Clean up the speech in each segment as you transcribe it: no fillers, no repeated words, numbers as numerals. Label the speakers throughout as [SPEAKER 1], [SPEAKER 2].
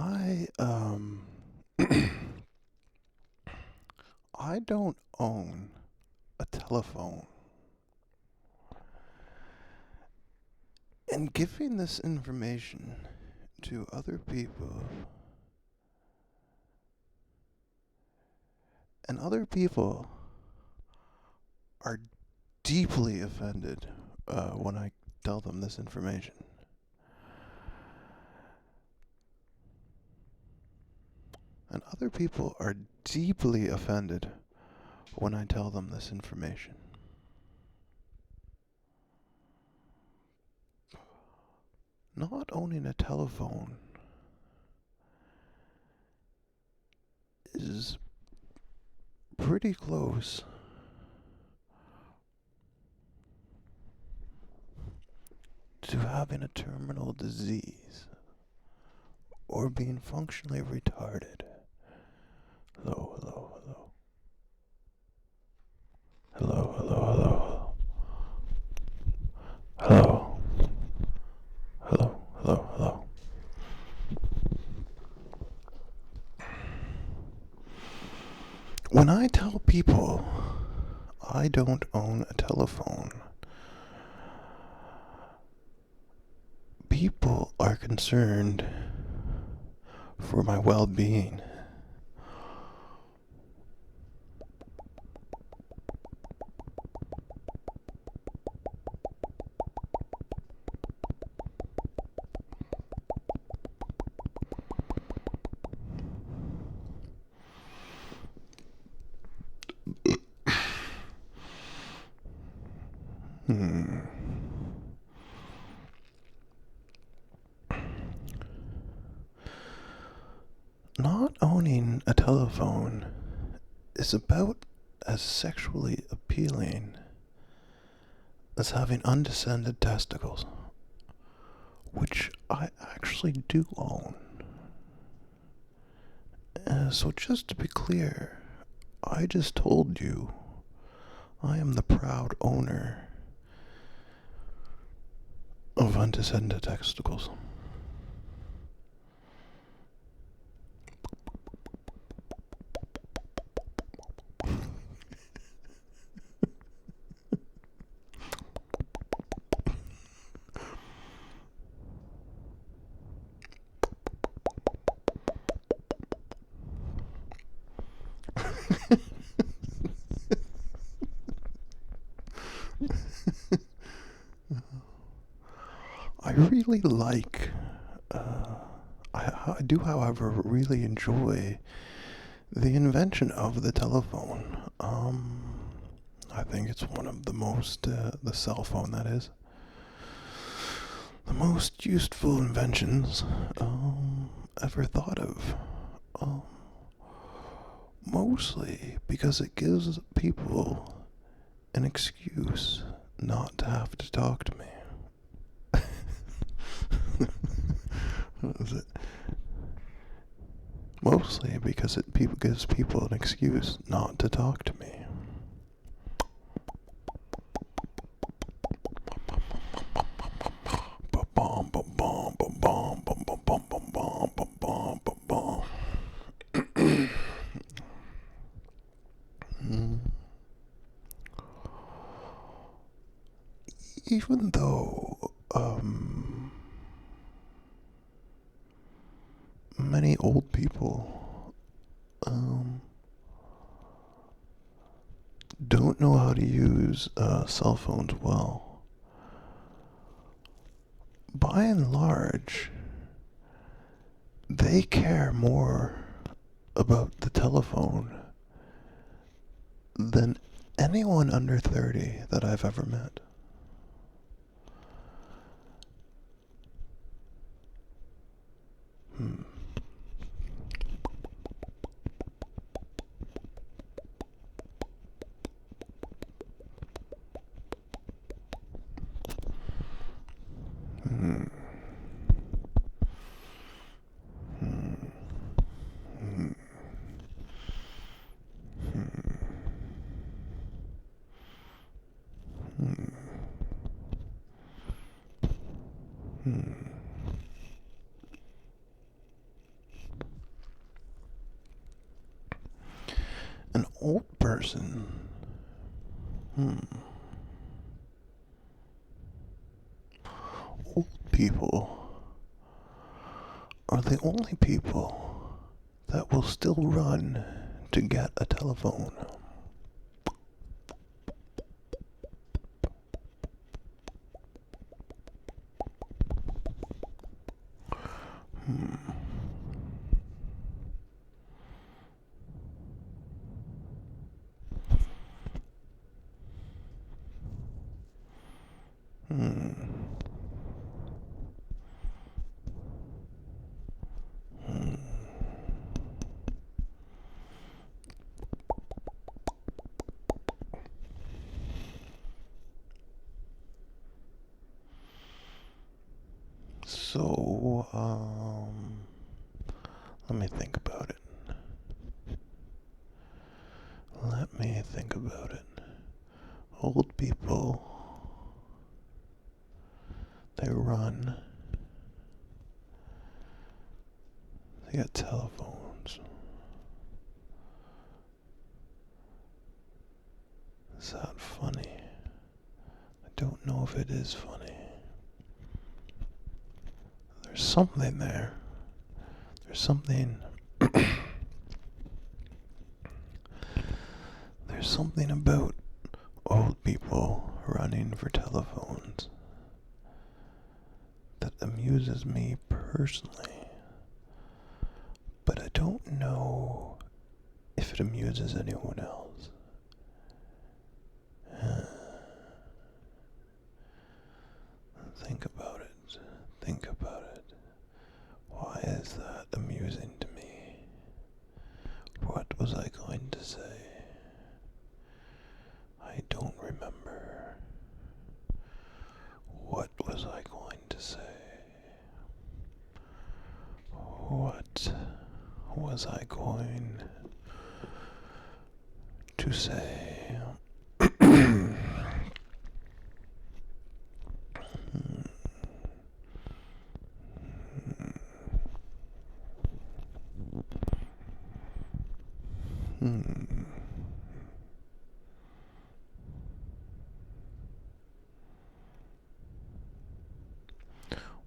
[SPEAKER 1] I I don't own a telephone. And giving this information to other people, and other people are deeply offended when I tell them this information. And other people are deeply offended when I tell them this information. Not owning a telephone is pretty close to having a terminal disease or being functionally retarded. Hello, hello, hello. Hello, hello, hello. Hello. Hello, hello, hello. When I tell people I don't own a telephone, people are concerned for my well-being. Not owning a telephone is about as sexually appealing as having undescended testicles, which I actually do own. So just to be clear, I just told you I am the proud owner of undescended testicles. I really like, I do, however, really enjoy the invention of the telephone. I think it's one of the most, the cell phone that is, the most useful inventions ever thought of. Um, Mostly because it gives people an excuse not to have to talk to me. What is it? Mostly because it gives people an excuse not to talk to me. Ba-bom, ba-bom, ba-bom, ba-bom, ba-bom, ba-bom, ba-bom. Even though many old people don't know how to use cell phones well, by and large, they care more about the telephone than anyone under 30 that I've ever met. Hmm. Hmm. Hmm. Hmm. Hmm. Hmm. Old person. Old people are the only people that will still run to get a telephone. So, let me think about it. Old people, they run. They got telephones. Is that funny? I don't know if it is funny. There's something there. There's something. There's something about old people running for telephones that amuses me personally. But I don't know if it amuses anyone else. Think about it. Think about it. Why is that amusing to me? What was I going to say? I don't remember. What was I going to say? What was I going to say?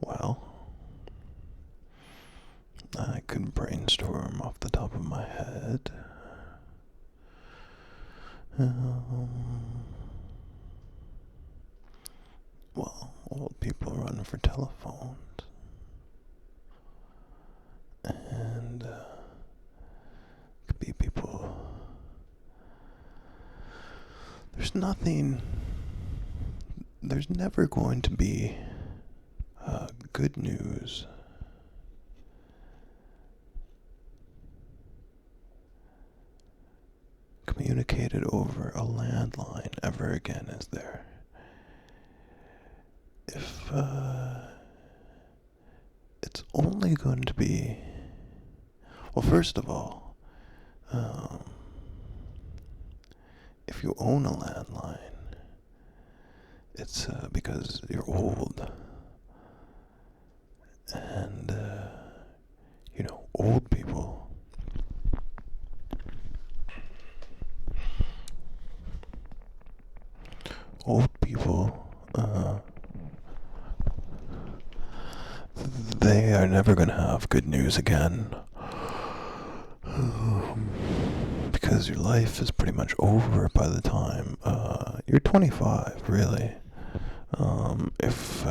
[SPEAKER 1] Well, I could brainstorm off the top of my head. Well, old people run for telephones. And could be people. There's never going to be good news communicated over a landline ever again, is there? If it's only going to be, well, first of all, if you own a landline, it's because you're old. And, old people. They are never going to have good news again. Because your life is pretty much over by the time you're 25, really. If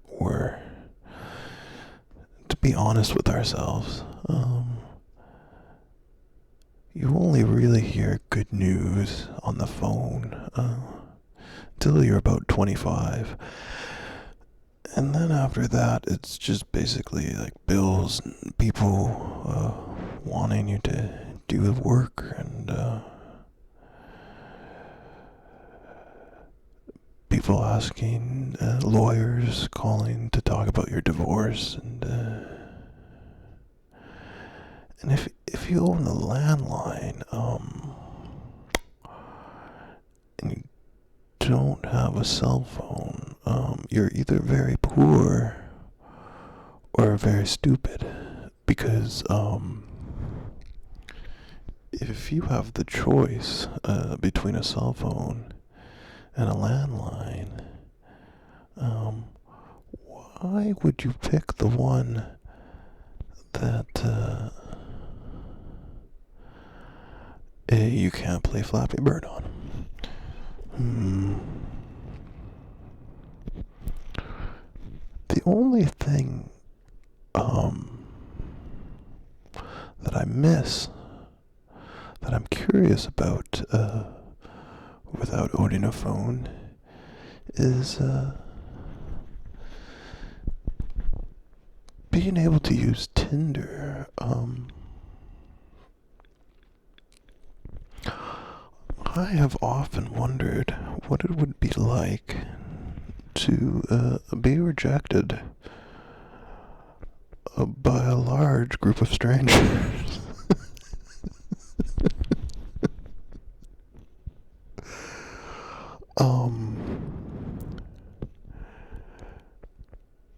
[SPEAKER 1] we're to be honest with ourselves, you only really hear good news on the phone until you're about 25. And then after that, it's just basically like bills and people wanting you to do the work and people asking, lawyers calling to talk about your divorce, and if you own a landline, and you don't have a cell phone, you're either very poor or very stupid, because if you have the choice between a cell phone and a landline, why would you pick the one that you can't play Flappy Bird on? The only thing that I miss, that I'm curious about without owning a phone, is being able to use Tinder. I have often wondered what it would be like to be rejected by a large group of strangers.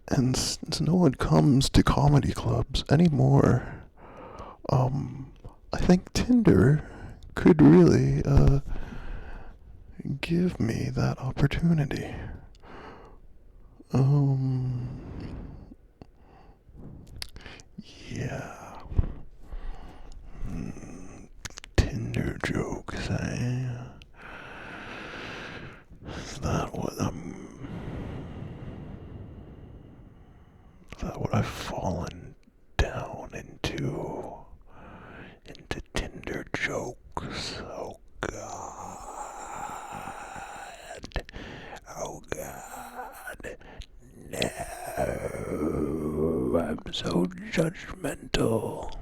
[SPEAKER 1] And since no one comes to comedy clubs anymore, I think Tinder could really give me that opportunity. Yeah. Tinder jokes, eh? Is that what I've fallen down into Tinder jokes? Oh God. Oh God. No. I'm so judgmental.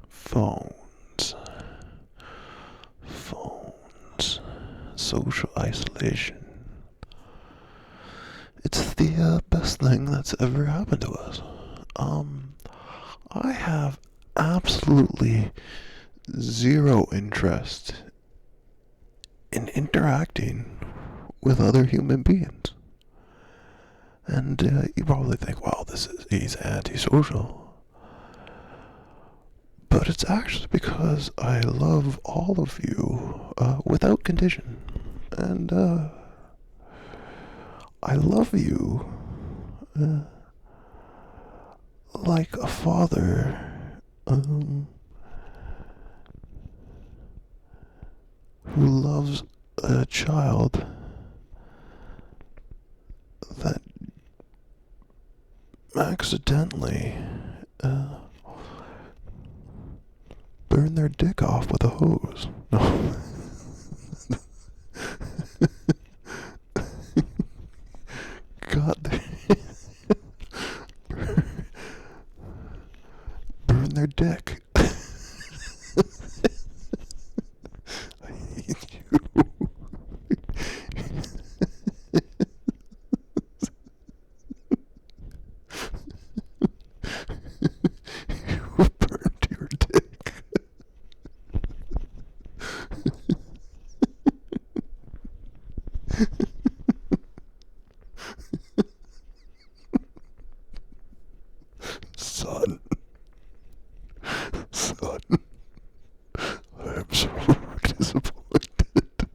[SPEAKER 1] Phones. Social isolation. It's the best thing that's ever happened to us. I have absolutely zero interest in interacting with other human beings. And you probably think, well, he's antisocial. But it's actually because I love all of you without condition. And I love you like a father who loves a child that accidentally burned their dick off with a hose. No. God, burn their dick. I hate you. You burned your dick. Son, I'm so disappointed.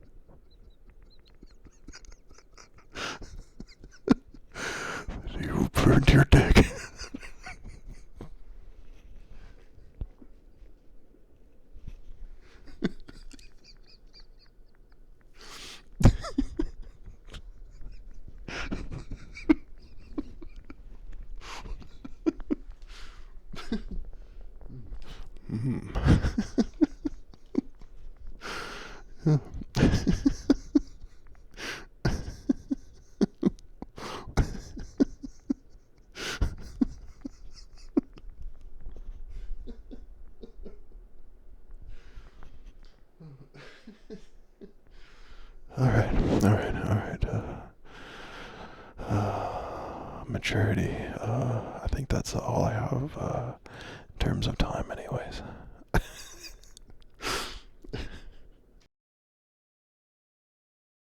[SPEAKER 1] You burned your dick. All right. Maturity. I think that's all I have in terms of time, anyways.